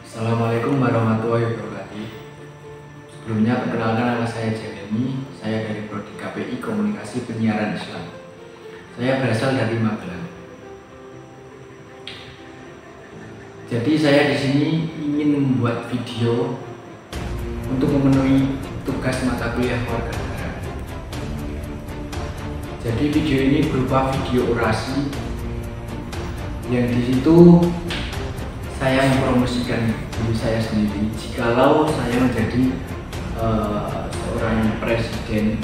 Assalamualaikum warahmatullahi wabarakatuh. Sebelumnya perkenalkan, nama saya Jeremy. Saya dari Prodi KPI Komunikasi Penyiaran Islam. Saya berasal dari Magelang. Jadi saya di sini ingin membuat video untuk memenuhi tugas mata kuliah warga negara. Jadi video ini berupa video orasi yang di situ saya mempromosikan diri saya sendiri jikalau saya menjadi seorang presiden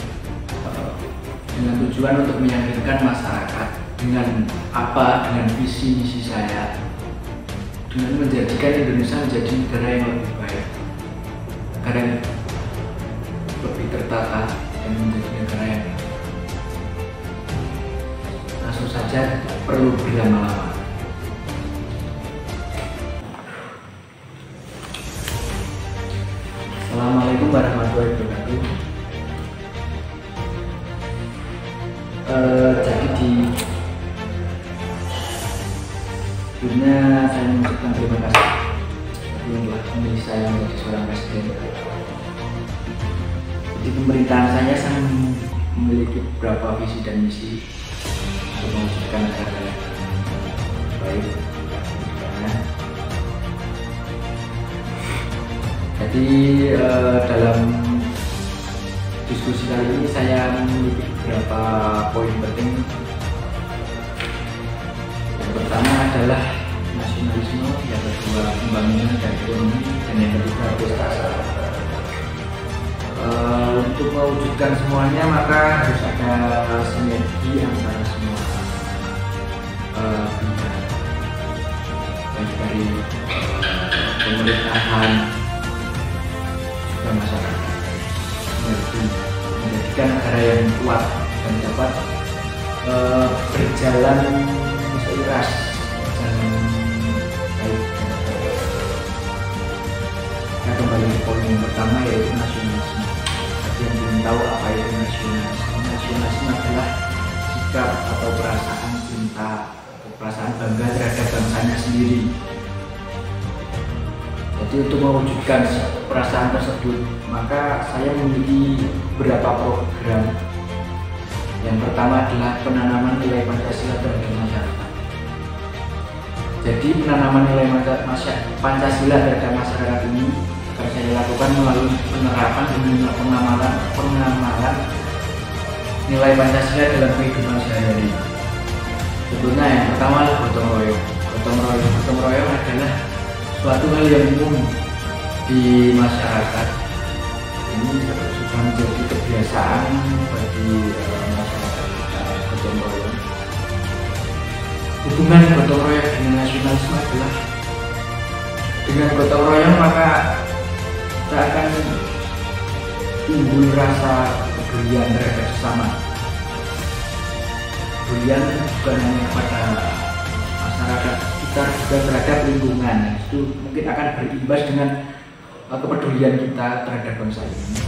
dengan tujuan untuk meyakinkan masyarakat dengan visi misi saya, dengan menjadikan Indonesia menjadi negara yang lebih baik, negara yang lebih tertata, dan menjadi negara yang langsung saja tidak perlu berlama-lama. Assalamualaikum warahmatullahi wabarakatuh. Jadi sebelumnya saya mengucapkan terima kasih yang telah memilih saya menjadi seorang presiden. Di pemerintahan saya memiliki beberapa visi dan misi untuk mewujudkan negara yang baik. Jadi dalam diskusi kali ini saya memiliki beberapa poin penting. Yang pertama adalah nasionalisme, yang kedua pembangunan dan ekonomi, dan yang ketiga prestasi. Untuk mewujudkan semuanya maka harus ada sinergi antara semua pihak, baik dari pemerintahan dan masyarakat, menjadikan negara yang kuat dan dapat berjalan seiras dan baik. Kita kembali ke poin yang pertama, yaitu nasionalisme. Bagi yang belum tahu apa itu nasionalisme, nasionalisme adalah sikap atau perasaan cinta atau perasaan bangga terhadap bangsanya sendiri. Jadi untuk mewujudkan perasaan tersebut, maka saya memiliki beberapa program. Yang pertama adalah penanaman nilai Pancasila terhadap masyarakat. Jadi penanaman nilai Pancasila terhadap masyarakat ini akan saya lakukan melalui penerapan dan pengamalan nilai Pancasila dalam kehidupan sehari-hari. Sebetulnya yang pertama adalah gotong royong. Gotong royong adalah suatu hal yang umum di masyarakat. Ini sudah menjadi kebiasaan bagi masyarakat kita, gotong royong. Hubungan gotong royong dengan nasionalisme adalah dengan gotong royong maka kita akan timbul rasa kepedulian terhadap sesama. Kepedulian bukan hanya pada masyarakat kita, juga terhadap lingkungan. Itu mungkin akan berimbas dengan kepedulian kita terhadap bangsa ini.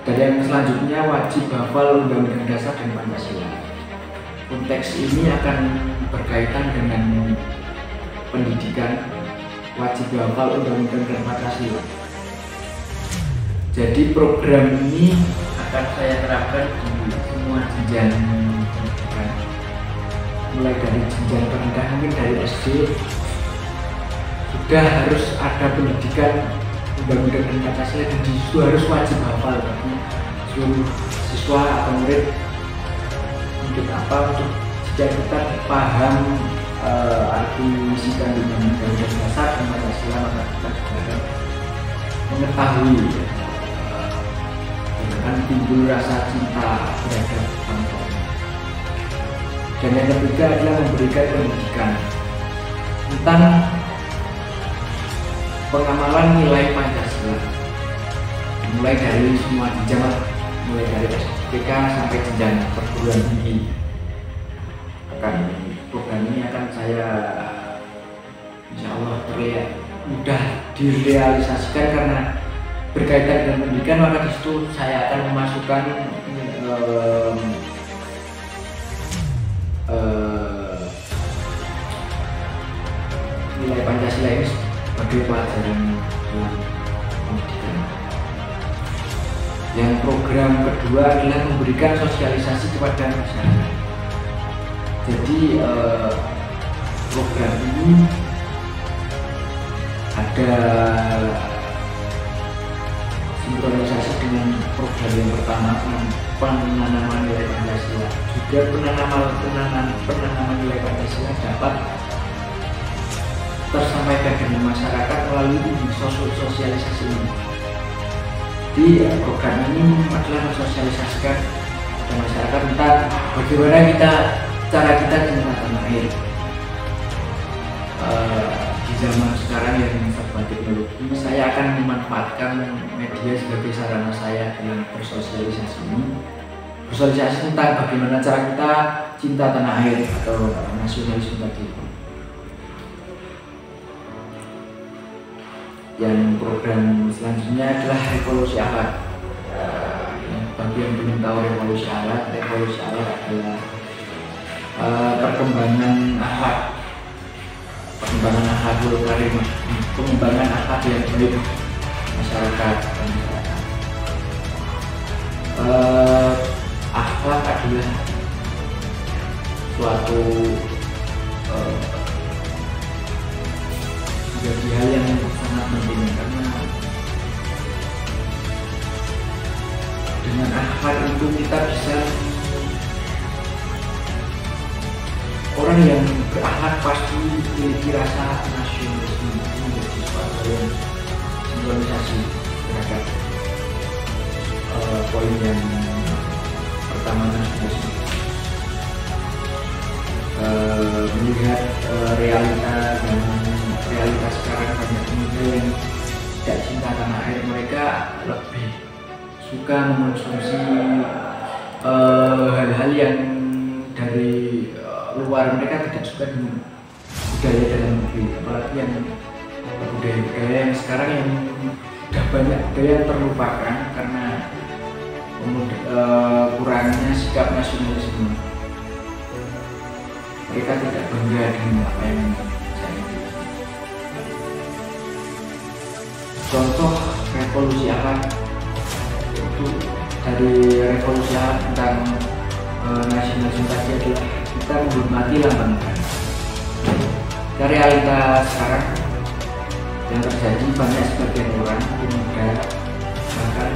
Dan yang selanjutnya, wajib hafal Undang-Undang Dasar dan Pancasila. Konteks ini akan berkaitan dengan pendidikan, wajib hafal Undang-Undang dan Pancasila. Jadi program ini akan saya terapkan di semua jenjang pendidikan, mulai dari jenjang rendah, mungkin dari SD sudah harus ada pendidikan Undang-Undang dan Pancasila, dan disitu harus wajib hafal bagi seluruh siswa atau murid. Untuk apa? Untuk jika kita paham arti misi kandungan Undang-Undang Dasar dan Pancasila, maka kita juga akan mengetahui akan timbul rasa cinta terhadap bangsa. Dan yang ketiga adalah memberikan pendidikan tentang pengamalan nilai Pancasila, mulai dari semua jenjang, mulai dari STK sampai jenjang perguruan tinggi. Program ini akan saya insya Allah terlihat mudah direalisasikan karena berkaitan dengan pendidikan, maka disitu saya akan memasukkan nilai Pancasila ini sebagai pelajaran dalam pendidikan. Yang program kedua adalah memberikan sosialisasi kepada masyarakat. Jadi program ini ada sinkronisasi dengan program yang pertama, penanaman nilai Pancasila. Juga penanaman nilai Pancasila dapat tersampaikan dengan masyarakat melalui sosialisasi ini. Di program ini adalah mensosialisasikan kepada masyarakat tentang bagaimana cara kita cinta tanah air. Di zaman sekarang yang serba teknologi, saya akan memanfaatkan media sebagai sarana saya dalam bersosialisasi ini. Bersosialisasi tentang bagaimana cara kita cinta tanah air atau nasionalisme tadi. Yang program selanjutnya adalah revolusi akhlak. Bagi yang belum tahu revolusi akhlak adalah pengembangan akhlakul karimah, pengembangan akhlak yang baik masyarakat. Akhlak adalah suatu menjadi hal yang sangat penting, karena dengan akhlak itu kita bisa, orang yang berakhlak pasti memiliki rasa nasionalisme, menjadi suatu yang sinkronisasi terhadap poin yang pertama, nasionalisme. Melihat realitas sekarang, banyak pemuda yang tidak cinta tanah air. Mereka lebih suka mengonsumsi hal-hal yang dari luar. Mereka tidak suka dengan budaya dalam negeri, apalagi yang budaya-budaya yang sekarang yang sudah banyak budaya yang terlupakan karena kurangnya sikap nasionalisme. Mereka tidak bangga dengan apa yang saya miliki. Contoh revolusi akhlak itu, dari revolusi akhlak tentang nasionalisme tadi adalah kita menghormati lambang negara. Dari realitas sekarang yang terjadi, banyak sebagian orang pemuda bahkan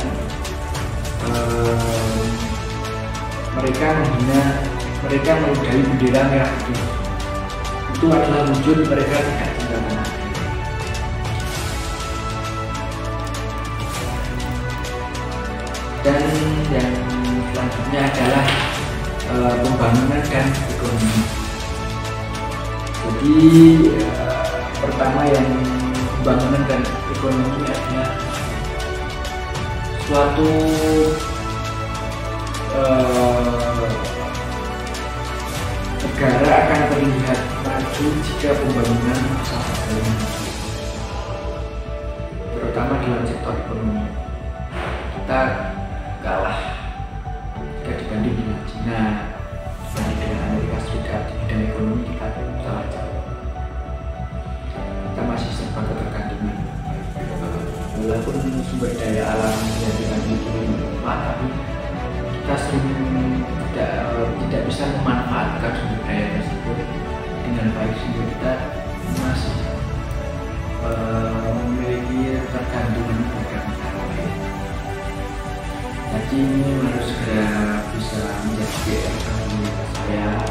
mereka menodai bendera merah putih. Itu adalah wujud mereka tidak cinta tanah air. Dan yang selanjutnya adalah pembangunan dan ekonomi. Jadi pertama, yang pembangunan dan ekonomi adalah suatu negara akan terlihat maju jika pembangunan usaha berjalan maju, terutama dalam sektor ekonomi. Kita kalah jika dibanding dengan China, dibanding dengan Amerika Serikat. Di bidang ekonomi kita salah jauh. Kita masih serba ketergantungan. Walaupun sumber daya alam yang kita miliki bermanfaat, tapi kita sering tidak bisa memanfaatkan sumber daya tersebut dengan baik, sehingga kita masih memiliki ketergantungan terhadap negara lain. Jadi ini harus segera bisa menjadi PR bagi saya,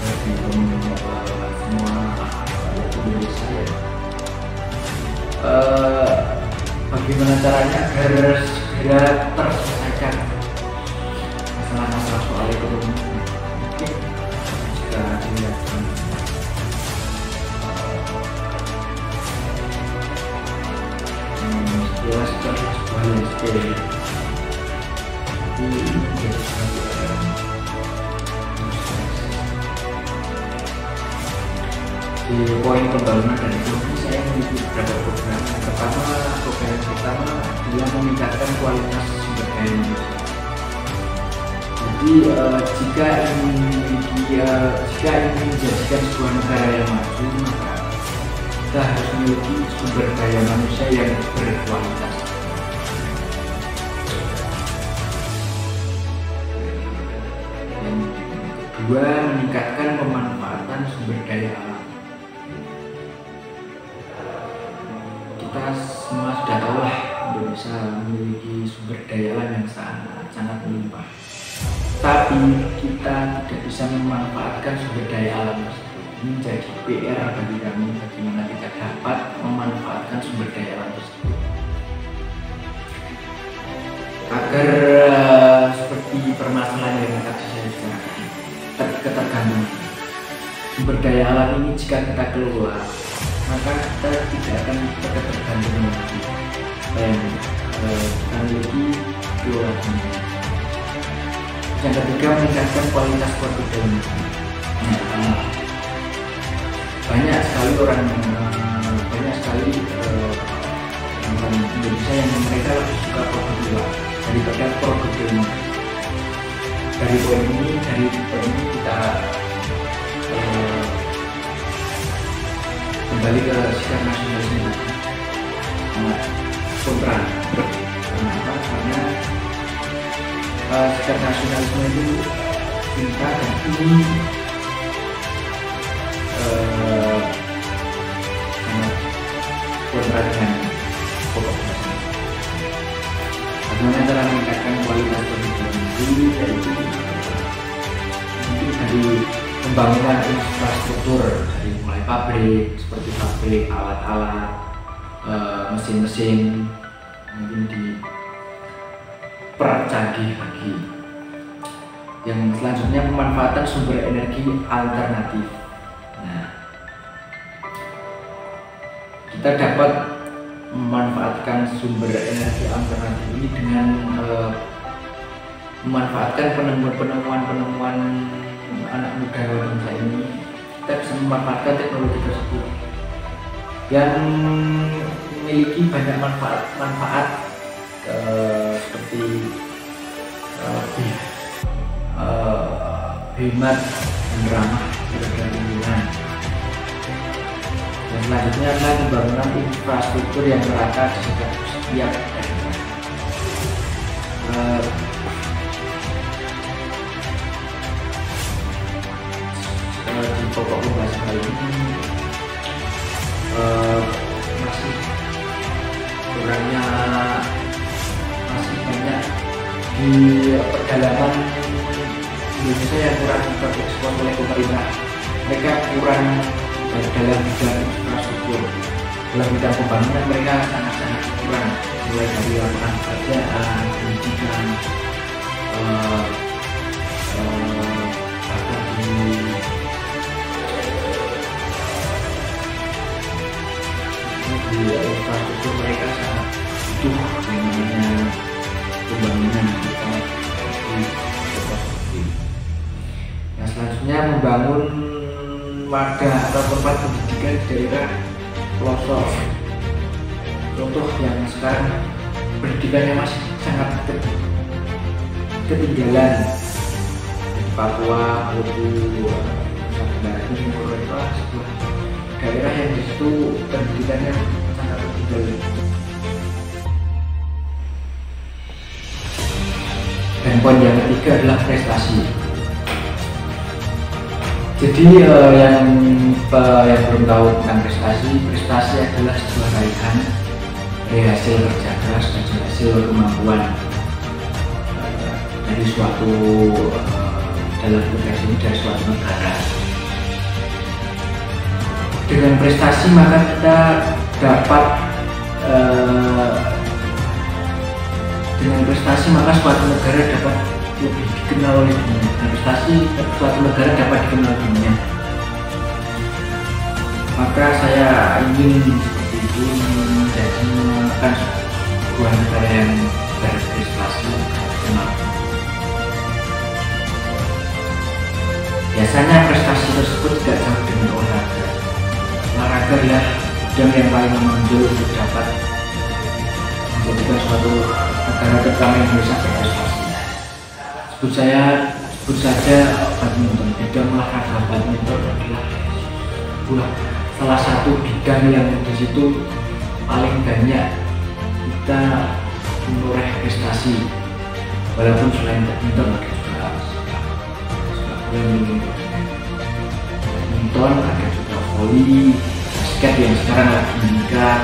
bagi semua Indonesia. Bagaimana caranya agar segera terselesaikan masalah-masalah soal ekonomi? Mungkin jika dilihat jelas sebuah landscape, tapi menjadi sebuah di poin pembangunan dan ekonomi, saya memiliki beberapa program. Program yang pertama adalah meningkatkan kualitas sumber daya manusia. Jadi jika ingin menjadikan sebuah negara yang maju, maka kita kita harus memiliki sumber daya manusia yang berkualitas. Yang kedua, meningkatkan pemanfaatan sumber daya alam. Kita semua sudah tahu lah, Indonesia memiliki sumber daya alam yang sangat melimpah. Tapi kita tidak bisa memanfaatkan sumber daya alam tersebut. Ini menjadi PR bagi kami, bagaimana kita dapat memanfaatkan sumber daya alam tersebut agar seperti permasalahan yang tadi saya bicarakan, ketergantungan sumber daya alam ini. Jika kita kelola, maka kita tidak akan tergantung lagi dan kita memiliki kelola. Yang ketiga, meningkatkan kualitas produk dalam negeri. Banyak sekali orang Indonesia yang mereka lebih suka produk luar daripada produk dalam negeri. Dari poin ini kita kembali ke sikap nasionalisme kontra. Kenapa? Karena sikap nasionalisme itu cinta dan ini sangat kontra dengan pokok dasar. Bagaimana cara meningkatkan kualitas produk dalam negeri, yaitu dari pembangunan infrastruktur, dari mulai pabrik, seperti pabrik alat-alat, mesin-mesin, mungkin dipercanggih lagi. Yang selanjutnya, pemanfaatan sumber energi alternatif. Nah, kita dapat memanfaatkan sumber energi alternatif ini dengan memanfaatkan penemuan-penemuan anak muda bangsa ini. Kita bisa memanfaatkan teknologi tersebut yang memiliki banyak manfaat seperti hemat dan ramah terhadap lingkungan. Dan selanjutnya adalah pembangunan infrastruktur yang merata di setiap daerah. Di pokok pembahasan kali ini masih banyak di pedalaman Indonesia yang kurang terekspos oleh pemerintah. Mereka kurang dalam bidang infrastruktur, dalam bidang pembangunan mereka sangat kurang, mulai dari lapangan pekerjaan, pendidikan, bahkan di infrastruktur mereka sangat butuh namanya pembangunan. Nah, selanjutnya membangun wadah atau tempat pendidikan di daerah pelosok. Contoh yang sekarang pendidikannya masih sangat ketinggalan di Papua, Maluku, Nusa Timur, sebuah daerah yang di situ pendidikannya sangat ketinggalan. Dan poin yang ketiga adalah prestasi. Jadi yang belum tahu tentang prestasi adalah sebuah raihan dari hasil kerja keras dan hasil kemampuan dari suatu dalam konteks ini dari suatu negara. Dengan prestasi maka kita dapat dengan prestasi maka suatu negara dapat lebih dikenal oleh dunia. Dengan prestasi suatu negara dapat dikenal dunia. Maka saya ingin seperti itu menjadikan sebuah negara yang berprestasi nasional. Biasanya prestasi tersebut tidak jauh dengan olahraga. Olahraga adalah bidang yang paling menonjol untuk dapat menjadikan suatu negara terutama Indonesia berprestasi. Sebut saja badminton. Bidang olahraga badminton adalah salah satu bidang yang di situ paling banyak kita memperoleh prestasi. Walaupun selain badminton ada juga badminton, ada juga voli, basket yang sekarang lagi meningkat,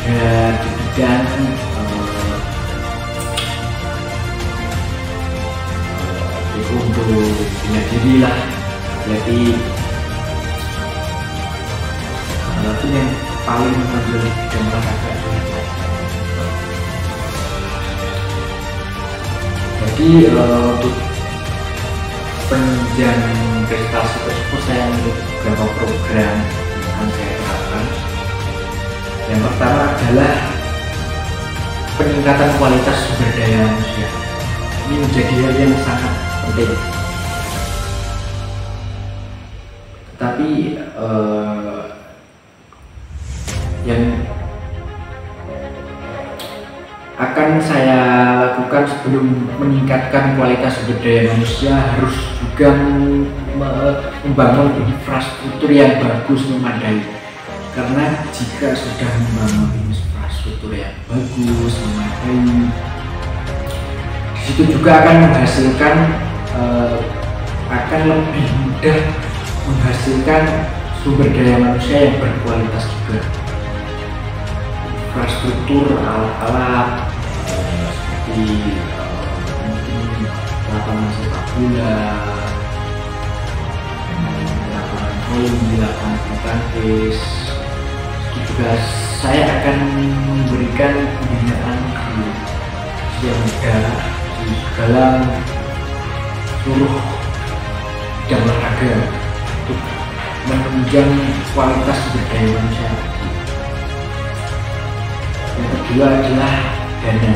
dan di bidang untuk bela diri lah, atletik. Itu yang paling menonjol di bidang olahraga. Jadi untuk penunjang prestasi tersebut saya untuk beberapa program yang saya terapkan. Yang pertama adalah peningkatan kualitas sumber daya manusia. Ini menjadi hal yang sangat penting. Tetapi yang akan saya lakukan sebelum meningkatkan kualitas sumber daya manusia harus juga membangun infrastruktur yang bagus memadai. Karena jika sudah membangun infrastruktur yang bagus memadai, itu juga akan menghasilkan akan lebih mudah menghasilkan sumber daya manusia yang berkualitas juga. Infrastruktur alat-alat seperti mungkin lapangan sepak bola, lapangan voli, lapangan bulu tangkis, itu juga saya akan memberikan pembinaan yang muda di segala seluruh bidang olahraga untuk menunjang kualitas sumber daya manusia. Yang kedua adalah dana.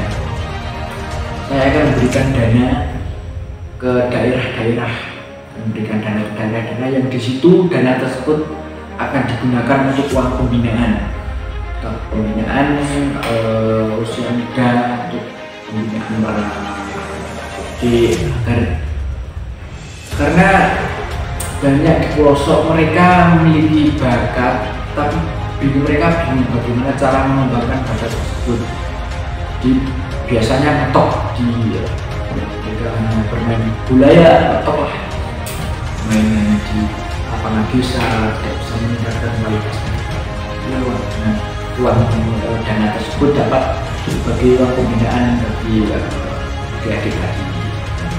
Saya akan memberikan dana ke daerah-daerah, memberikan dana ke daerah-daerah yang di situ dana tersebut akan digunakan untuk uang pembinaan, usia muda, untuk pembinaan para karena banyak di pelosok mereka memiliki bakat, tapi mereka bingung bagaimana cara mengembangkan bakat tersebut. Jadi biasanya mentok di mereka hanya bermain bola ya mentok lah, main di lapangan desa, tidak bisa meningkatkan kualitasnya. Uang dana tersebut dapat sebagai uang pembinaan bagi adik-adik.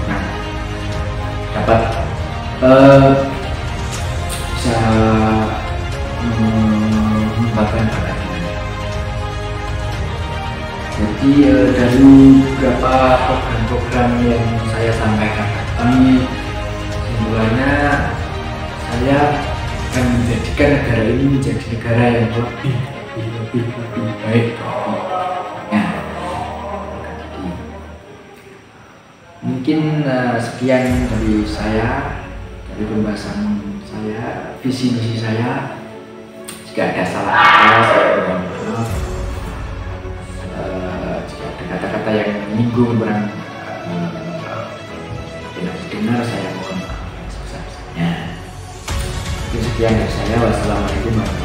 Nah, dapat bisa mengembangkan bakatnya. Jadi dari beberapa program-program yang saya sampaikan tadi, kesimpulannya saya akan menjadikan negara ini menjadi negara yang lebih baik. Ya, mungkin sekian dari saya, dari pembahasan saya, visi misi saya. Jika ada salah kata, saya mohon maaf. Jika ada kata-kata yang menyinggung kurang tidak didengar, saya mohon maaf sebesar-besarnya. Sekian dari saya. Wassalamualaikum warahmatullahi wabarakatuh.